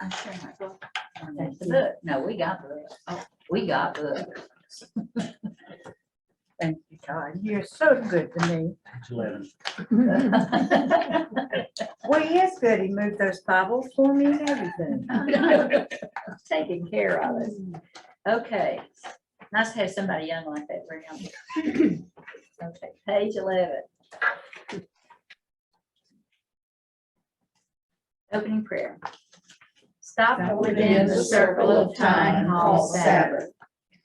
I share my book. That's the book. No, we got the book. Oh, we got the book. Thank you, Todd. You're so good to me. Page 11. Well, he is good. He moved those Bibles for me and everything. Taking care of us. Okay. Nice to have somebody young like that around. Okay, page 11. Opening prayer. Stop within the circle of time called Sabbath.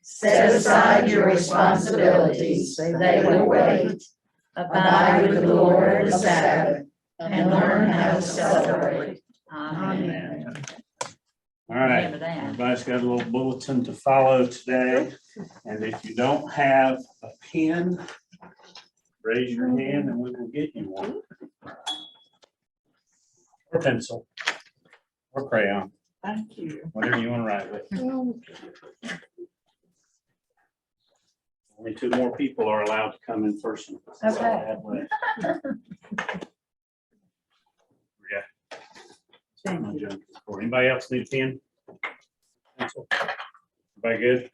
Set aside your responsibilities, they will wait. Abide with the Lord the Sabbath, and learn how to celebrate. Amen. All right, Remember that. everybody's got a little bulletin to follow today. And if you don't have a pen, raise your hand and we will get you one. Or pencil, or crayon, Thank you. whatever you want to write with. Only 2 more people are allowed to come in person. That's all I have left. Yeah. Thank you. Anybody else need a pen? Pencil? Everybody good?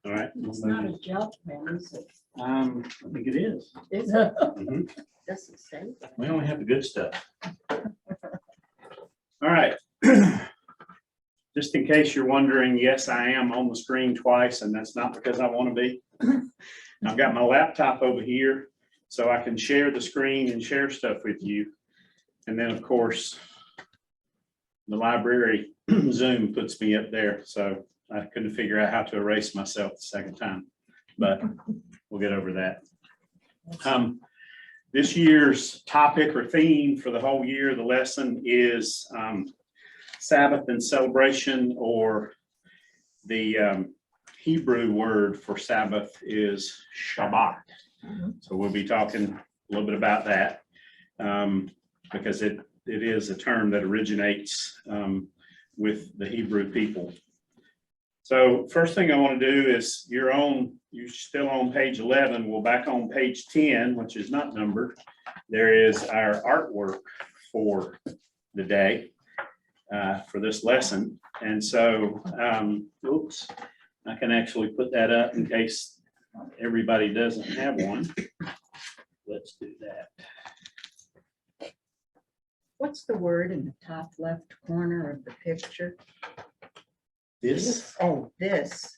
All right. It's not a job, man, is it? I think it is. Is it? Mhm. Doesn't say. We only have the good stuff. All right. Just in case you're wondering, yes, I am on the screen twice, and that's not because I want to be. I've got my laptop over here, so I can share the screen and share stuff with you. And then, of course, the library Zoom puts me up there, so I couldn't figure out how to erase myself the second time, but we'll get over that. This year's topic or theme for the whole year, the lesson is Sabbath and celebration, or the Hebrew word for Sabbath is Shabbat. So we'll be talking a little bit about that because it is a term that originates with the Hebrew people. So first thing I want to do is you're still on page 11. We're back on page 10, which is not numbered. There is our artwork for the day for this lesson. And so, oops, I can actually put that up in case everybody doesn't have one. Let's do that. What's the word in the top left corner of the picture? This, Oh, this.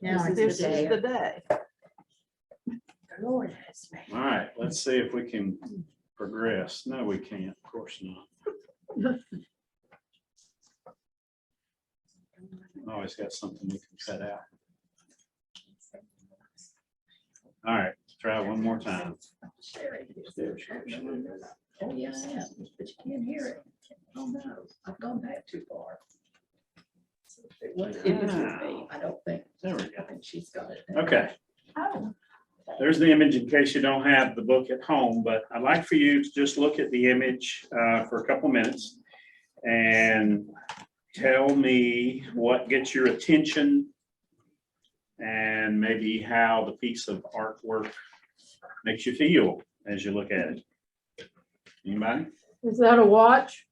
Now This is the day. Lord has me. all right, let's see if we can progress. No, we can't, of course not. Always got something we can cut out. All right, try one more time. Oh, yes, yes, but you can't hear it. Oh, no, I've gone back too far. It was me, I don't think. There we go. I think she's got it. Okay, Oh. there's the image in case you don't have the book at home, but I'd like for you to just look at the image for a couple minutes and tell me what gets your attention and maybe how the piece of artwork makes you feel as you look at it. Anybody? Is that a watch?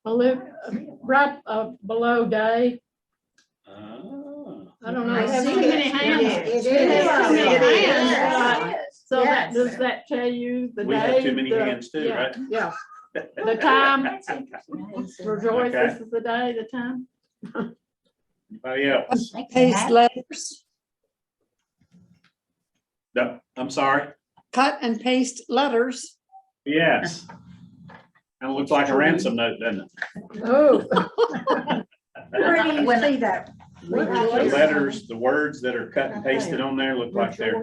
Right below day. I don't know. I It has see too it. many hands. It is. It has too many It hands. is. So Yes. does that tell you the day? We have too many the- hands too, yeah, right? Yeah, the time, rejoice, Okay. this is the day, the time. Anybody else? Paste letters, No, I'm sorry. cut and paste letters. Yes. Kind of looks like a ransom note, doesn't it? Oh. Where do you see that? The letters, the words that are cut and pasted on there look like they're.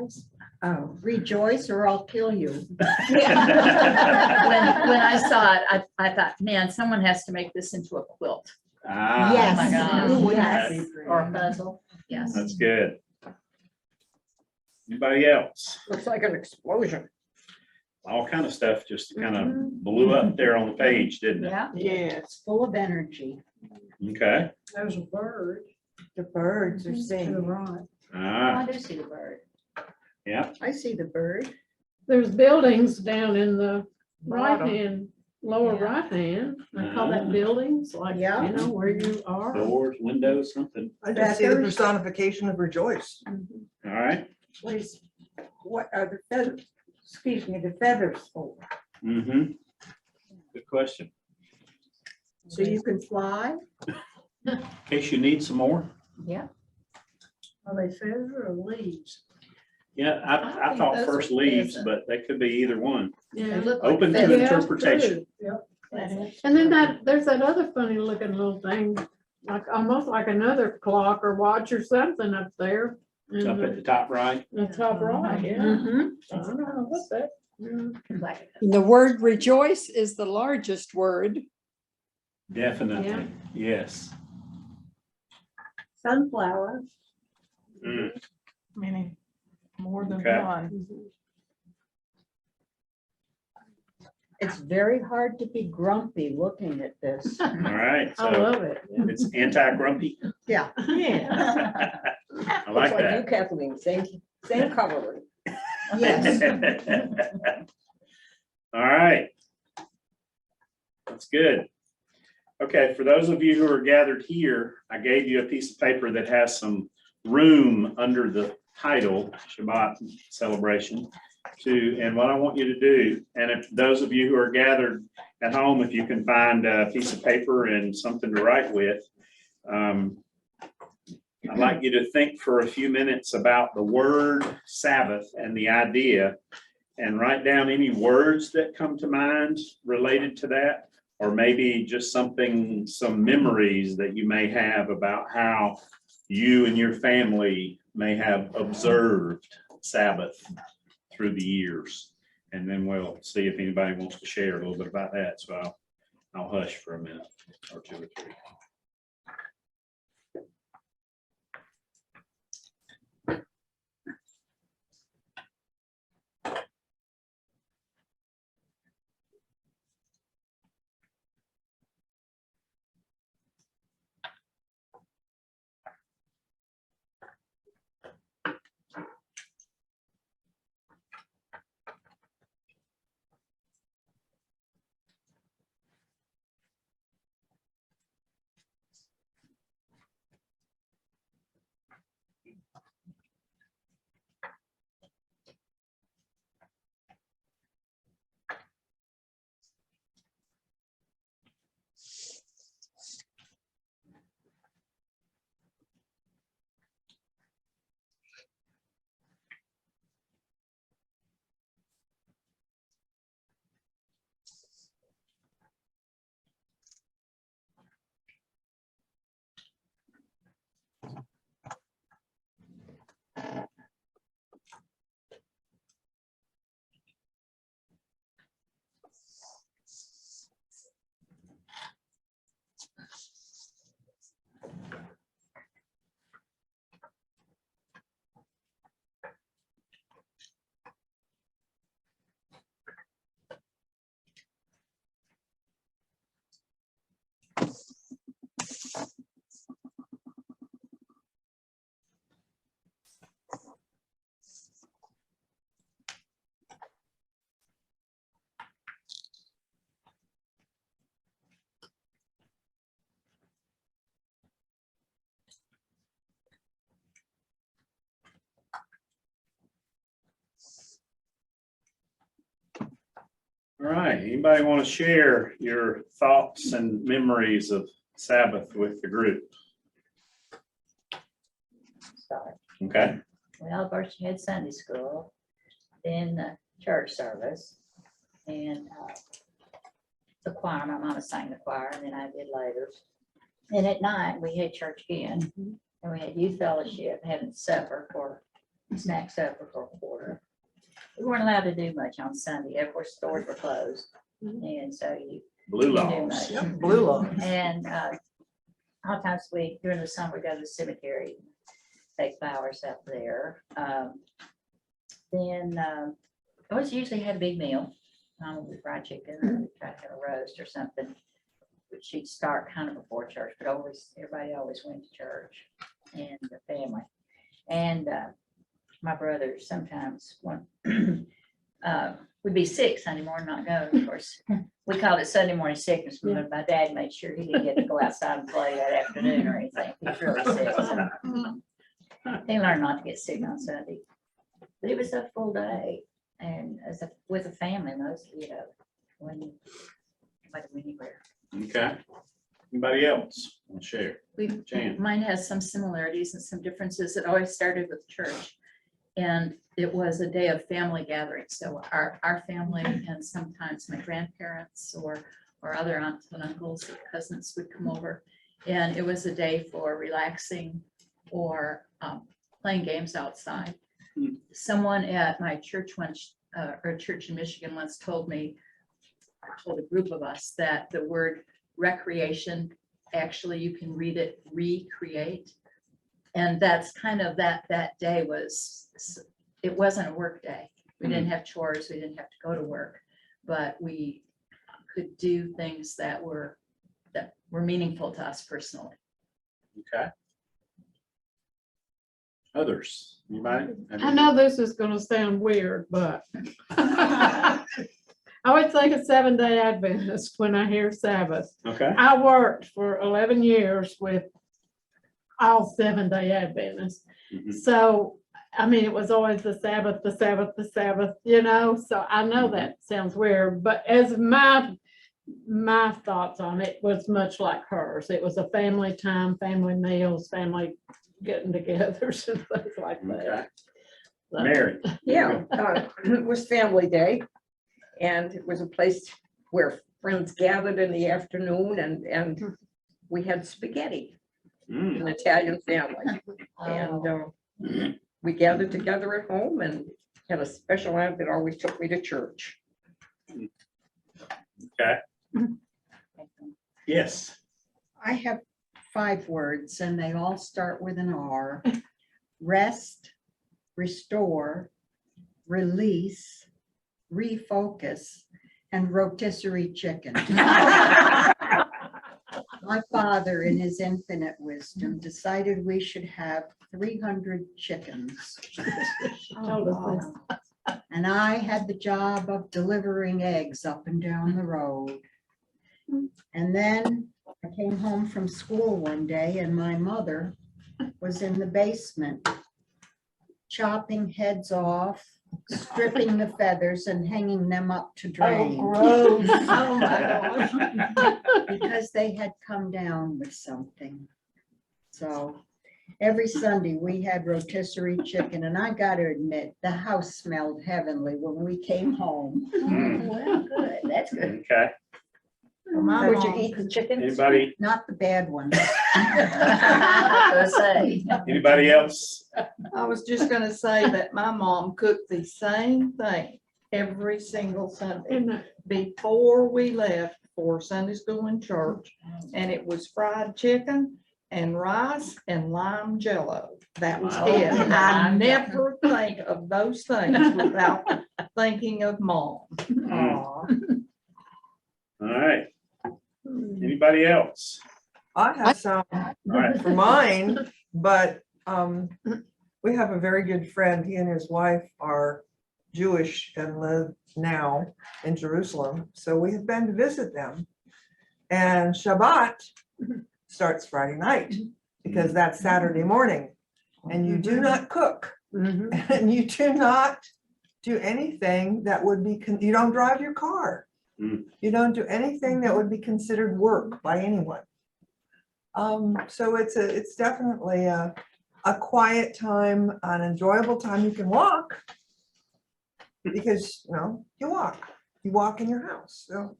Oh, rejoice or I'll kill you. When I saw it, I thought, man, someone has to make this into a quilt Ah, Yes. my God. Ooh, Yes. or a puzzle. Yes. that's good. Anybody else? Looks like an explosion. All kind of stuff just kind of blew up there on the page, didn't it? Yeah. It's full of energy. Okay. There's a bird. The birds are singing. Oh, Ah, I do see the bird. yeah. I see the bird. There's buildings down in the Bottom. right-hand lower Yeah. right hand. I call that buildings, like, you Yeah. know, where you are. Doors, windows, something. I just see the Feathers. personification of rejoice. All right. What are the feathers, excuse me, the feathers for? Mm-hmm. Good question. So you can fly? In case you need some more. Yeah. Are they feathers or leaves? Yeah, I think thought those first are leaves, pheasant. but they could be either one. They Yeah. look like Open to feathers. Yeah, interpretation. true. Feathers. And then there's that other funny looking little thing, like almost like another clock or watch or something up there. In Up at the top right. the top right, yeah. Mm-hmm. I don't know what that. Yeah. Like The word rejoice is the largest word. Definitely. Yeah. Yes. Sunflower. Mm, Meaning more than Okay. one. It's very hard to be grumpy looking at this. All right. I So love it. Yeah. it's anti-grumpy. Yeah. Yeah. I like that. Kathleen, same cover. Yes. All right. That's good. Okay, for those of you who are gathered here, I gave you a piece of paper that has some room under the title, Shabbat Celebration, and what I want you to do, and if those of you who are gathered at home, if you can find a piece of paper and something to write with, I'd like you to think for a few minutes about the word Sabbath and the idea, and write down any words that come to mind related to that, or maybe just some memories that you may have about how you and your family may have observed Sabbath through the years. And then we'll see if anybody wants to share a little bit about that. So I'll hush for a minute or two or three. All right, anybody want to share your thoughts and memories of Sabbath with the group? Sorry. Okay, Well, first you had Sunday school, then the church service, and the choir. My mama sang the choir, and then I did later. And at night, we had church again, and we had youth fellowship, having snack supper for a quarter. We weren't allowed to do much on Sunday. Of course, stores were closed, and so you blue couldn't do laws. much. Blue law. And a lot of times during the summer, we go to the cemetery, take flowers up there. Then I always usually had a big meal, with fried chicken, or we'd try to have a roast or something. But she'd start kind of before church, but everybody always went to church, and the family. And my brother sometimes would be sick Sunday morning, not go. Of course, we called it Sunday morning sickness, but my dad made sure he didn't get to go outside and play that afternoon or anything. He was really sick. So he learned not to get sick on Sunday. But it was a full day, and with a family mostly, when nobody went anywhere. Okay. Anybody else want to share? Jan? Mine has some similarities and some differences. It always started with church. And it was a day of family gathering. So our family and sometimes my grandparents or other aunts and uncles or cousins would come over. And it was a day for relaxing or playing games outside. Someone at my church once, or church in Michigan once told a group of us that the word recreation, actually you can read it recreate. And that's kind of that day it wasn't a work day. We didn't have chores, we didn't have to go to work, but we could do things that were meaningful to us personally. Okay. Others, anybody? I know this is gonna sound weird, but I would think a 7-day Adventist when I hear Sabbath. Okay. I worked for 11 years with all 7-day Adventists. Mhm. So, I mean, it was always the Sabbath, so I know that sounds weird, but as my thoughts on it was much like hers. It was a family time, family meals, family getting togethers and things like Okay. that. So, Mary? Yeah, it was family day. And it was a place where friends gathered in the afternoon and we had spaghetti, Mm. an Italian family. And we gathered together at home and had a special aunt that always took me to church. Okay. Yes. I have 5 words and they all start with an R. Rest, restore, release, refocus, and rotisserie chicken. My father, in his infinite wisdom, decided we should have 300 chickens. told us this. And I had the job of delivering eggs up and down the road. And then I came home from school one day and my mother was in the basement chopping heads off, stripping the feathers and hanging them up to drain. Gross. Oh my gosh. Because they had come down with something. So every Sunday we had rotisserie chicken, and I got to admit, the house smelled heavenly when we came home. Mm. Well, good, that's good. Okay. Would you eat the chickens? Anybody? Not the bad ones. I was gonna say. Anybody else? I was just gonna say that my mom cooked the same thing every single Sunday Isn't it? before we left for Sunday school and church. And it was fried chicken and rice and lime jello. That was Wow. it. I never think of those things without thinking of mom. Mm. Aw. All right. Anybody else? I have some All right. for mine, but we have a very good friend. He and his wife are Jewish and live now in Jerusalem. So we have been to visit them. And Shabbat starts Friday night because that's Saturday morning. And you do not cook and you do not do anything that would be, you don't drive your car. Mm. You don't do anything that would be considered work by anyone. So it's definitely a quiet time, an enjoyable time. You can walk because, you walk in your house. So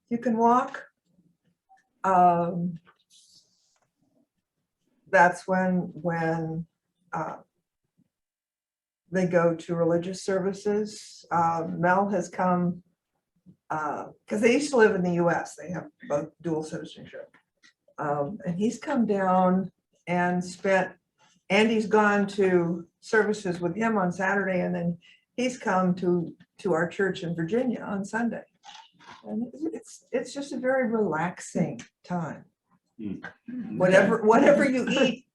you can walk. That's when they go to religious services. Mel has come because they used to live in the US. They have both dual citizenship. And he's come down and Andy's gone to services with him on Saturday, and then he's come to our church in Virginia on Sunday. And it's just a very relaxing time. Whatever you eat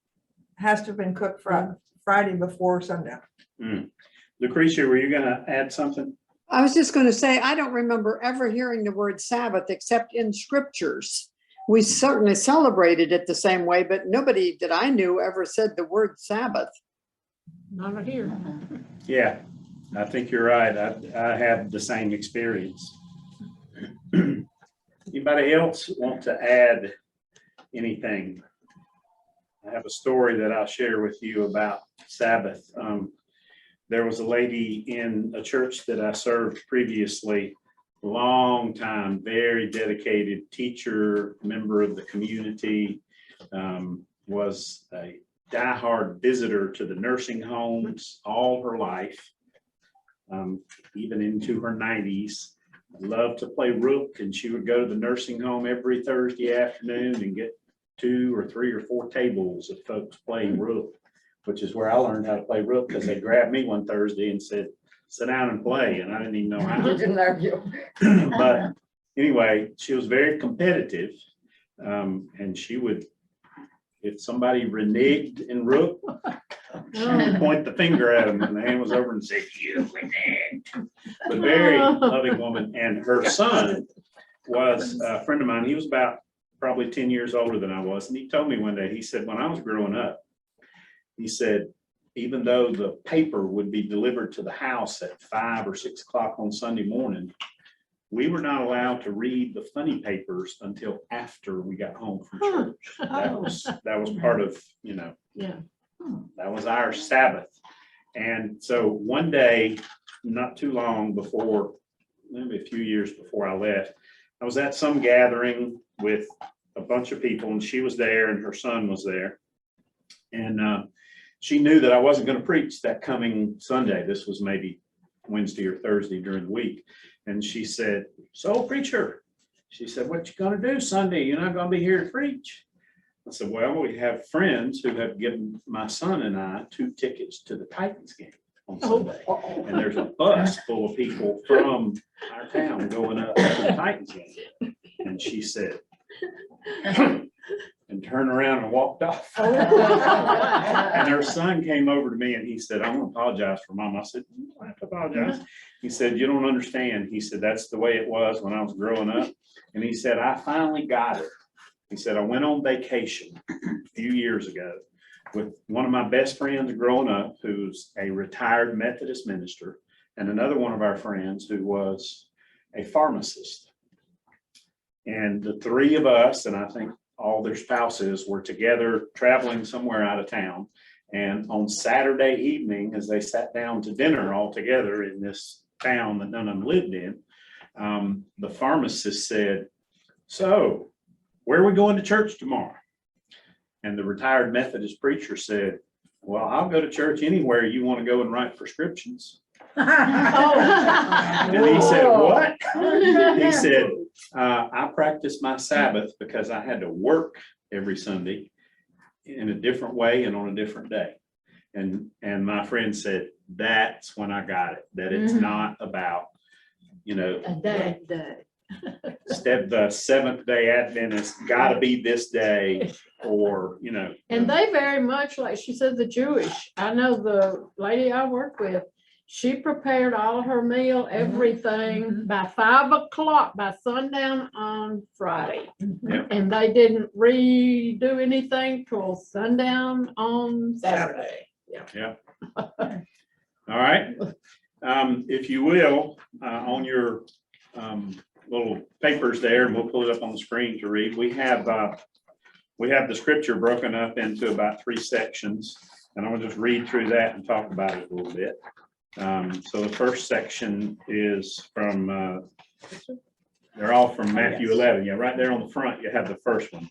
has to have been cooked Friday before sundown. Mm. Lucretia, were you gonna add something? I was just going to say, I don't remember ever hearing the word Sabbath except in scriptures. We certainly celebrated it the same way, but nobody that I knew ever said the word Sabbath. Not here. Yeah, I think you're right. I had the same experience. Anybody else want to add anything? I have a story that I'll share with you about Sabbath. There was a lady in a church that I served previously, long time, very dedicated teacher, member of the community, was a diehard visitor to the nursing homes all her life, even into her 90s. Loved to play rook, and she would go to the nursing home every Thursday afternoon and get 2 or 3 or 4 tables of folks playing rook, which is where I learned how to play rook, because they grabbed me one Thursday and said, sit down and play, and I didn't even know You how. didn't argue. But anyway, she was very competitive, and she would, if somebody reneged in rook, she would point the finger at them, and the hand was over and say, you reneged. But very loving woman, and her son was a friend of mine. He was about probably 10 years older than I was, and he told me one day, he said, when I was growing up, he said, even though the paper would be delivered to the house at 5 or 6 o'clock on Sunday morning, we were not allowed to read the funny papers until after we got home from church. That was part of, Yeah. that was our Sabbath. And so one day, not too long before, maybe a few years before I left, I was at some gathering with a bunch of people, and she was there and her son was there. And she knew that I wasn't going to preach that coming Sunday. This was maybe Wednesday or Thursday during the week. And she said, so preacher, she said, what you going to do Sunday? You're not going to be here to preach. I said, well, we have friends who have given my son and I 2 tickets to the Titans game on Sunday. And there's a bus full of people from our town going up to the Titans game. And she said, and turned around and walked off. And her son came over to me and he said, I want to apologize for Mom. I said, you don't have to apologize. He said, you don't understand. He said, that's the way it was when I was growing up. And he said, I finally got it. He said, I went on vacation a few years ago with one of my best friends growing up, who's a retired Methodist minister, and another one of our friends who was a pharmacist. And the 3 of us, and I think all their spouses, were together traveling somewhere out of town. And on Saturday evening, as they sat down to dinner all together in this town that none of them lived in, the pharmacist said, so where are we going to church tomorrow? And the retired Methodist preacher said, well, I'll go to church anywhere you want to go and write prescriptions. And he said, what? He said, I practiced my Sabbath because I had to work every Sunday in a different way and on a different day. And my friend said, that's when I got it, that it's not about, A day. the Seventh-day Adventist gotta be this day, or, And they very much, like she said, the Jewish. I know the lady I work with, she prepared all of her meal, everything by 5 o'clock by sundown on Friday. Yep. And they didn't redo anything till sundown on Saturday. Yeah. All right. If you will, on your little papers there, and we'll pull it up on the screen to read. We have the scripture broken up into about 3 sections, and I'm gonna just read through that and talk about it a little bit. So the first section is from, they're all from Matthew 11. Yeah, right there on the front, you have the first one.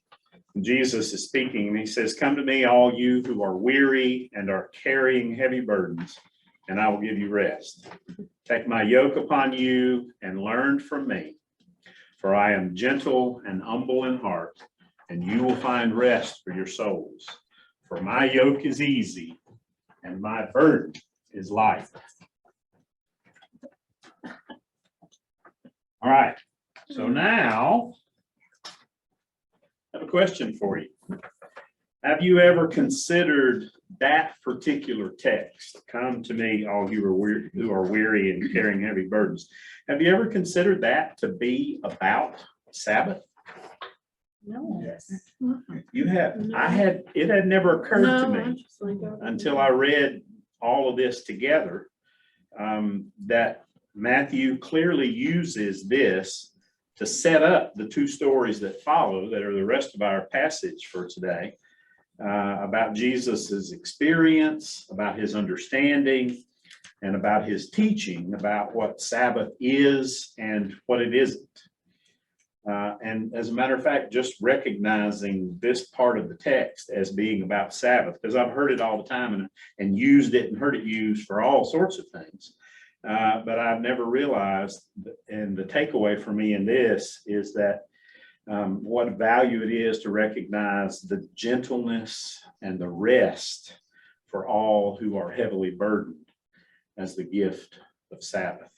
Jesus is speaking, and he says, come to me, all you who are weary and are carrying heavy burdens, and I will give you rest. Take my yoke upon you and learn from me, for I am gentle and humble in heart, and you will find rest for your souls. For my yoke is easy and my burden is light. All right, so now I have a question for you. Have you ever considered that particular text, come to me, all you who are weary and carrying heavy burdens. Have you ever considered that to be about Sabbath? No. Yes. You have, it had never occurred to me until I read all of this together, that Matthew clearly uses this to set up the two stories that follow, that are the rest of our passage for today, about Jesus's experience, about his understanding, and about his teaching about what Sabbath is and what it isn't. And as a matter of fact, just recognizing this part of the text as being about Sabbath, because I've heard it all the time and used it and heard it used for all sorts of things. But I've never realized, and the takeaway for me in this is that what value it is to recognize the gentleness and the rest for all who are heavily burdened as the gift of Sabbath.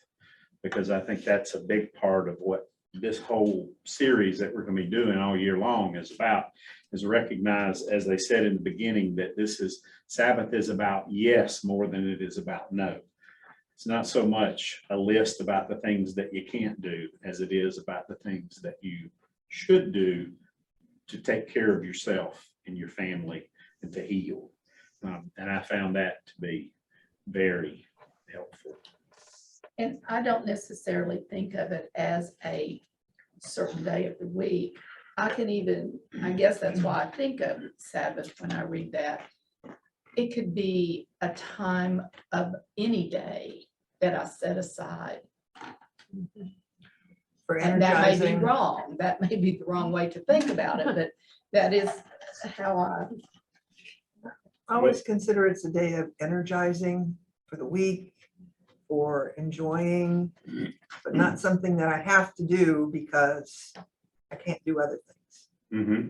Because I think that's a big part of what this whole series that we're going to be doing all year long is about, is recognize, as they said in the beginning, that Sabbath is about yes more than it is about no. It's not so much a list about the things that you can't do as it is about the things that you should do to take care of yourself and your family and to heal. And I found that to be very helpful. And I don't necessarily think of it as a certain day of the week. I guess that's why I think of Sabbath when I read that. It could be a time of any day that I set aside. For And that may be energizing. wrong. That may be the wrong way to think about it, but that is how I always consider it's a day of energizing for the week, or enjoying, but not something that I have to do because I can't do other things. Mm-hmm.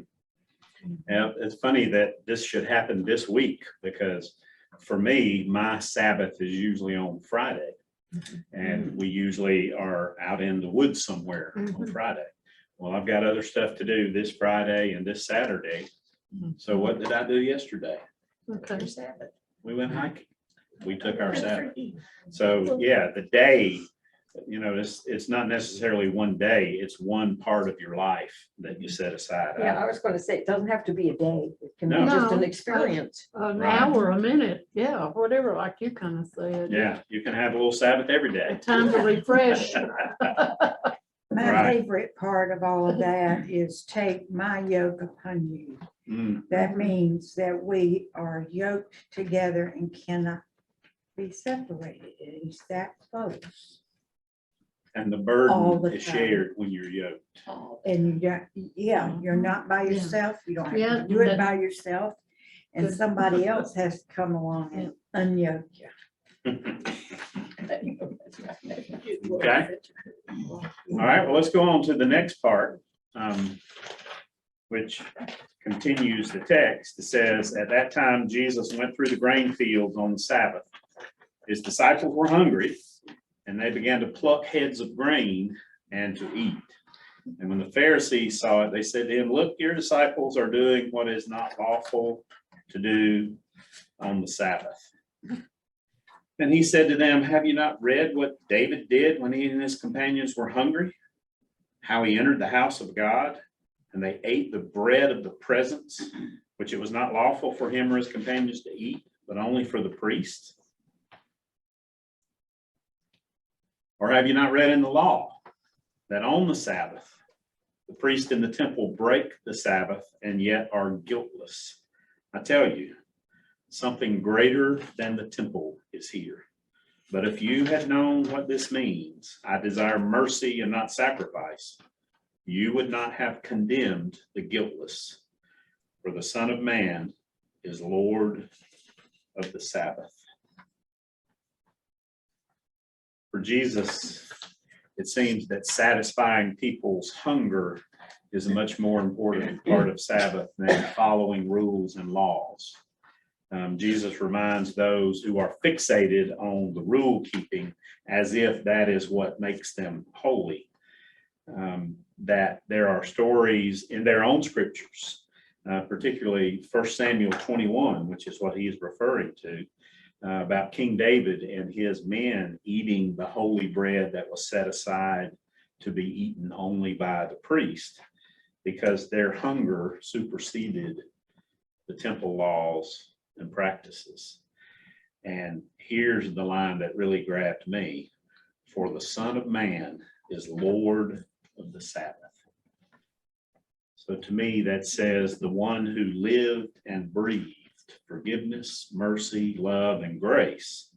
Yeah, it's funny that this should happen this week, because for me, my Sabbath is usually on Friday. And we usually are out in the woods somewhere on Friday. Well, I've got other stuff to do this Friday and this Saturday. So what did I do yesterday? Okay. Sabbath. We went hiking. We took our Sabbath. So yeah, the day, it's not necessarily one day, it's one part of your life that you set aside. Yeah, I was gonna say, it doesn't have to be a day. It can be No. just an No. experience. An Right. hour, a minute, yeah, whatever, like you kind of said. Yeah, you can have a little Sabbath every A day. time to refresh. My Right. favorite part of all of that is take my yoke upon you. Mm, That means that we are yoked together and cannot be separated. It is that close. And the All burden the is time. shared when you're yoked. And you don't, yeah, you're not by Yeah. yourself. You don't Yeah, have to do it that- by yourself. And Good. somebody else has to come along and unyoke you. Okay. All right, well, let's go on to the next part, which continues the text. It says, at that time, Jesus went through the grain fields on the Sabbath. His disciples were hungry, and they began to pluck heads of grain and to eat. And when the Pharisees saw it, they said to him, look, your disciples are doing what is not lawful to do on the Sabbath. And he said to them, have you not read what David did when he and his companions were hungry? How he entered the house of God, and they ate the bread of the presence, which it was not lawful for him or his companions to eat, but only for the priests? Or have you not read in the law that on the Sabbath, the priest in the temple break the Sabbath and yet are guiltless? I tell you, something greater than the temple is here. But if you had known what this means, I desire mercy and not sacrifice, you would not have condemned the guiltless. For the Son of Man is Lord of the Sabbath. For Jesus, it seems that satisfying people's hunger is a much more important part of Sabbath than following rules and laws. Jesus reminds those who are fixated on the rule keeping as if that is what makes them holy, that there are stories in their own scriptures particularly 1 Samuel 21, which is what he is referring to, about King David and his men eating the holy bread that was set aside to be eaten only by the priest, because their hunger superseded the temple laws and practices. And here's the line that really grabbed me: for the Son of Man is Lord of the Sabbath. So to me, that says the one who lived and breathed forgiveness, mercy, love, and grace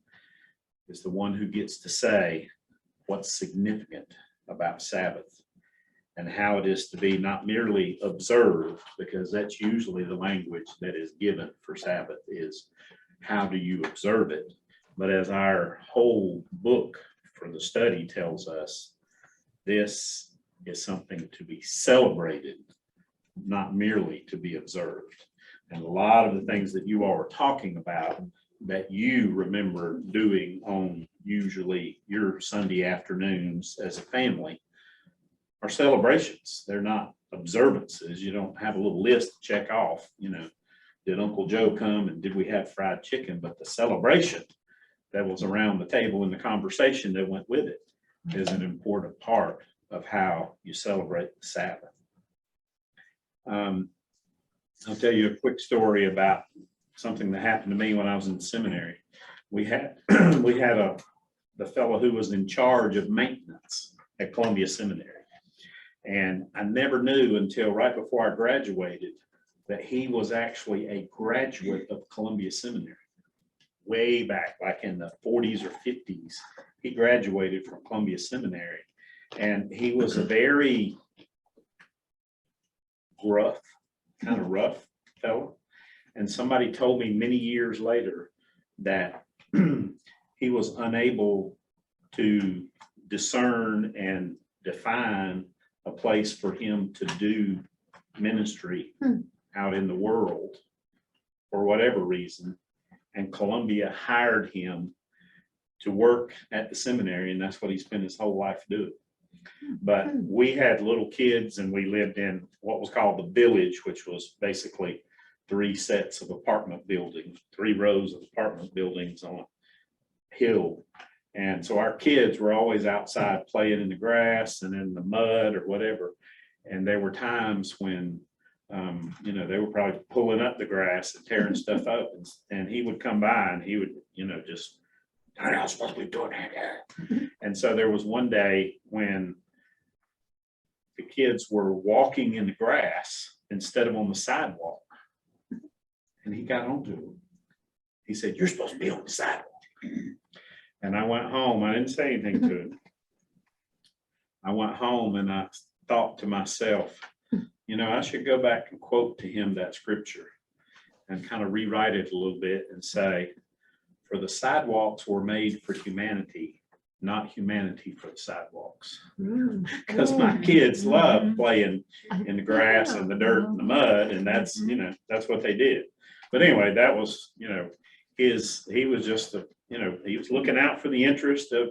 is the one who gets to say what's significant about Sabbath and how it is to be not merely observed, because that's usually the language that is given for Sabbath, is how do you observe it? But as our whole book for the study tells us, this is something to be celebrated, not merely to be observed. And a lot of the things that you all are talking about that you remember doing on usually your Sunday afternoons as a family are celebrations. They're not observances. You don't have a little list to check off, you know, did Uncle Joe come and did we have fried chicken? But the celebration that was around the table and the conversation that went with it is an important part of how you celebrate the Sabbath. I'll tell you a quick story about something that happened to me when I was in seminary. We had the fellow who was in charge of maintenance at Columbia Seminary. And I never knew until right before I graduated that he was actually a graduate of Columbia Seminary. Way back, like in the 40s or 50s, he graduated from Columbia Seminary. And he was a very kind of rough fellow. And somebody told me many years later that he was unable to discern and define a place for him to do ministry out in the world for whatever reason. And Columbia hired him to work at the seminary, and that's what he spent his whole life doing. But we had little kids and we lived in what was called the village, which was basically 3 sets of apartment buildings, 3 rows of apartment buildings on a hill. And so our kids were always outside playing in the grass and in the mud or whatever. And there were times when, you know, they were probably pulling up the grass and tearing stuff up. And he would come by and he would, you know, just, I'm not supposed to be doing that. And so there was one day when the kids were walking in the grass instead of on the sidewalk. And he got onto them. He said, "You're supposed to be on the sidewalk." And I went home. I didn't say anything to him. I went home and I thought to myself, you know, I should go back and quote to him that scripture and kind of rewrite it a little bit and say, for the sidewalks were made for humanity, not humanity for the sidewalks. Because my kids love playing in the grass and the dirt and the mud, and that's, you know, that's what they did. But anyway, that was, you know, he was just a, you know, he was looking out for the interest of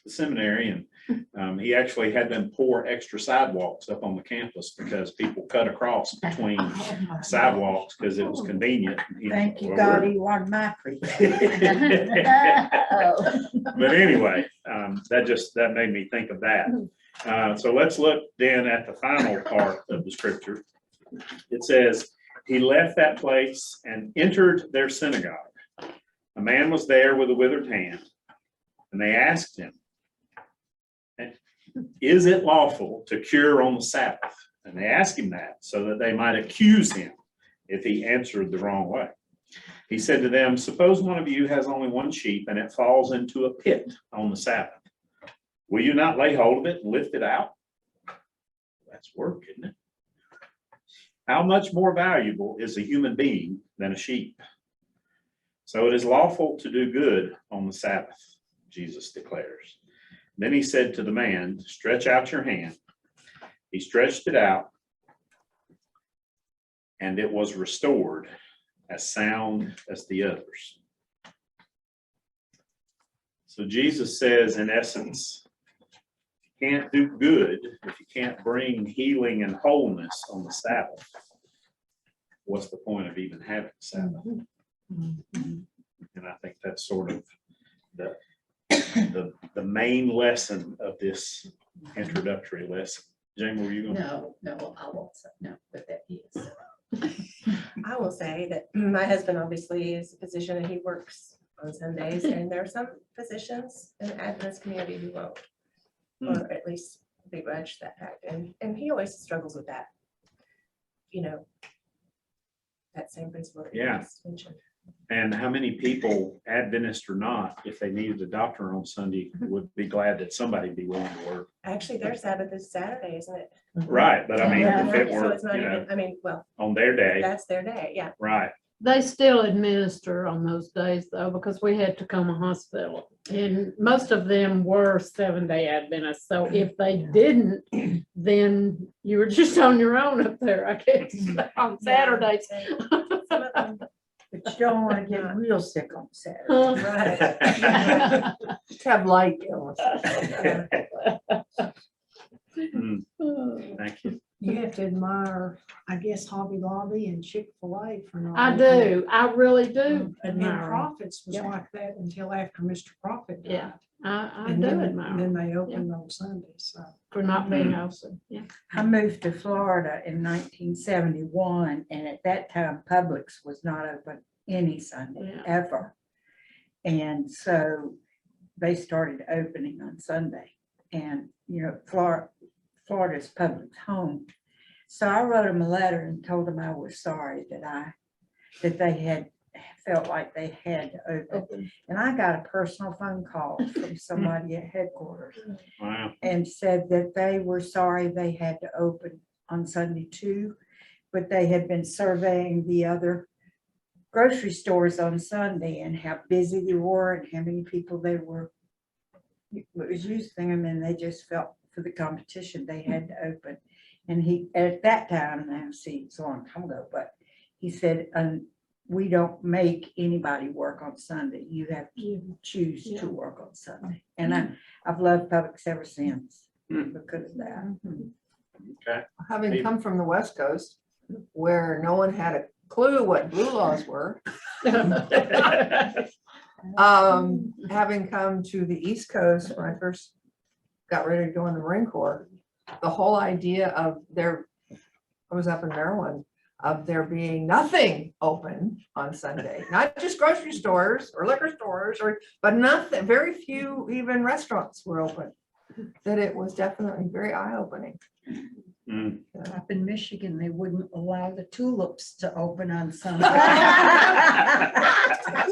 the seminary, and he actually had them pour extra sidewalks up on the campus because people cut across between sidewalks because it was convenient. Thank you, God, he wanted my preacher. But anyway, that made me think of that. So let's look then at the final part of the scripture. It says, he left that place and entered their synagogue. A man was there with a withered hand, and they asked him, is it lawful to cure on the Sabbath? And they asked him that so that they might accuse him if he answered the wrong way. He said to them, suppose one of you has only one sheep and it falls into a pit on the Sabbath. Will you not lay hold of it and lift it out? That's work, isn't it? How much more valuable is a human being than a sheep? So it is lawful to do good on the Sabbath, Jesus declares. Then he said to the man, stretch out your hand. He stretched it out, and it was restored as sound as the others. So Jesus says, in essence, you can't do good if you can't bring healing and wholeness on the Sabbath. what's the point of even having Sabbath? And I think that's sort of the main lesson of this introductory lesson. Jamie, were you going? No, I won't say no, but that is. I will say that my husband obviously is a physician and he works on Sundays, and there are some physicians in the Adventist community who won't, or at least begrudge that fact, and he always struggles with that. You know, that same principle that you Yeah. just mentioned. And how many people, Adventist or not, if they needed a doctor on Sunday, would be glad that somebody be willing to work? Actually, their Sabbath is Saturday, isn't it? Right, but I mean, if it So were, it's not you know, even, I mean, well, on their day, that's their day, yeah. right, They still administer on those days though, because we had Tacoma Hospital. And most of them were 7-day Adventists. So if they didn't, then you were just on your own up there, I guess, on Saturdays. Some of them, But you don't want to get real sick on Saturday. right. Just have light illness. thank you. You have to admire, I guess, Hobby Lobby and Chick-fil-A for not. I do, I really do And admire 'em. Profits was Yep. like that until after Mr. Profit died. Yeah, I And do then admire 'em then they opened on Sundays, so. for not being open, yeah. I moved to Florida in 1971, and at that time Publix was not open any Sunday Yeah. ever. And so they started opening on Sunday, and you know, Florida's Publix home. So I wrote them a letter and told them I was sorry that they had felt like they had to open. And I got a personal phone call from somebody at headquarters Wow. and said that they were sorry they had to open on Sunday too, but they had been surveying the other grocery stores on Sunday and how busy they were and how many people they were. It was using them, and they just felt for the competition they had to open. And he, at that time, now see, it's a long time ago, but he said, we don't make anybody work on Sunday. You have to choose Yeah. to work on Sunday. And I've loved Publix ever since Hmm. because of that. Okay. Having come from the West Coast, where no one had a clue what blue laws were, having come to the East Coast when I first got ready to go in the Marine Corps, the whole idea of I was up in Maryland, of there being nothing open on Sunday, not just grocery stores or liquor stores, but nothing, very few even restaurants were open, that it was definitely very eye-opening. Mm. Up in Michigan, they wouldn't allow the tulips to open on Sunday.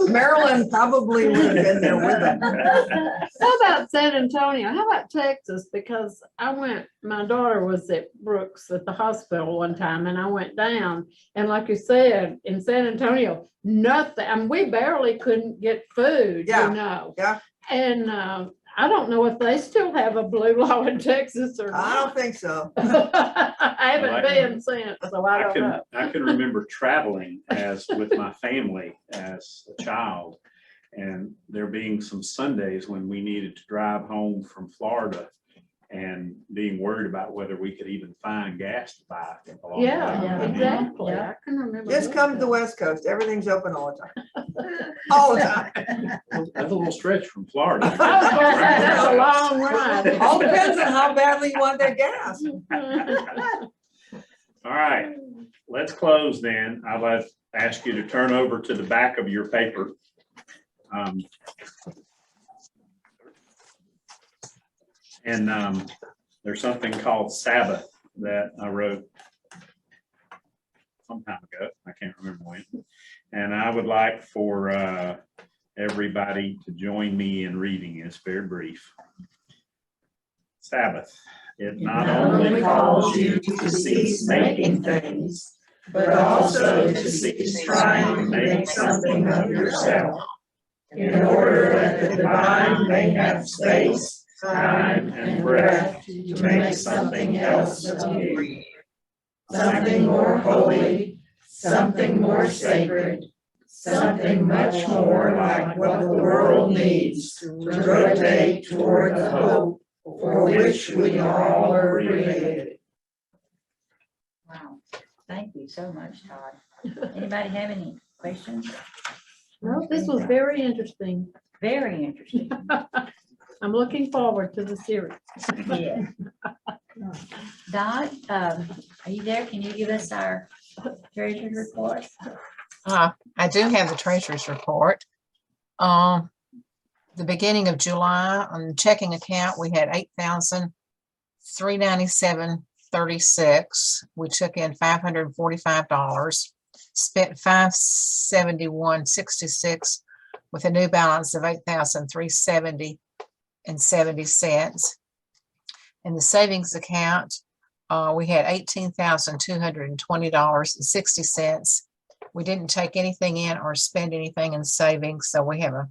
Maryland probably would have been there with them. How about San Antonio? How about Texas? Because my daughter was at Brooks at the hospital one time and I went down, and like you said, in San Antonio, nothing, I mean, we barely couldn't get food, Yeah, you know? yeah. And I don't know if they still have a blue law in Texas or I don't not. think so. I haven't Well, been since, so I don't know. I can remember traveling with my family as a child, and there being some Sundays when we needed to drive home from Florida and being worried about whether we could even find gas to buy. along the way. Yeah, exactly. I can remember. Just come to the West Coast, everything's open all the time. All the time. That's a little stretch from Florida. I was gonna say, that's a long ride. All depends on how badly you want that gas. All right, let's close then. I'd like to ask you to turn over to the back of your paper. And there's something called Sabbath that I wrote some time ago. I can't remember when. And I would like for everybody to join me in reading it. It's very brief. Sabbath. It not only calls you to cease making things, but also to cease trying to make something of yourself, in order that the divine may have space, time, and breath to make something else of you. Something more holy, something more sacred, something much more like what the world needs to rotate toward the hope for which we all were created. Wow. Thank you so much, Todd. Anybody have any questions? Well, this was very interesting. Very interesting. I'm looking forward to the series. Yeah. Dot, are you there? Can you give us our treasurer's report? I do have the treasurer's report. The beginning of July on the checking account, we had $8,397.36. We took in $545, spent $571.66 with a new balance of $8,370.70. In the savings account, we had $18,220.60. We didn't take anything in or spend anything in savings, so we have a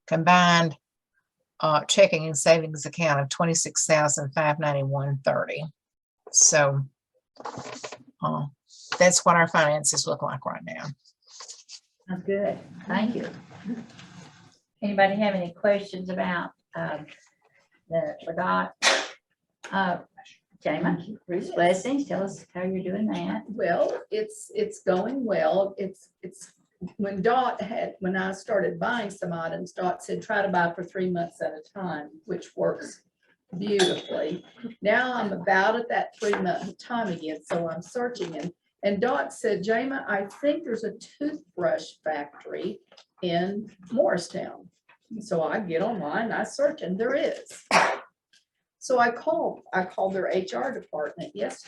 combined checking and savings account of $26,591.30. So that's what our finances look like right now. That's good. Thank you. Anybody have any questions about the Dot? Jamie, Bruce Blessings, tell us how you're doing that. Well, it's going well. It's when I started buying some items, Dot said, try to buy for 3 months at a time, which works beautifully. Now I'm about at that 3-month time again, so I'm searching and Dot said, Jamie, I think there's a toothbrush factory in Morristown. So I get online, I search, and there is. So I called their HR department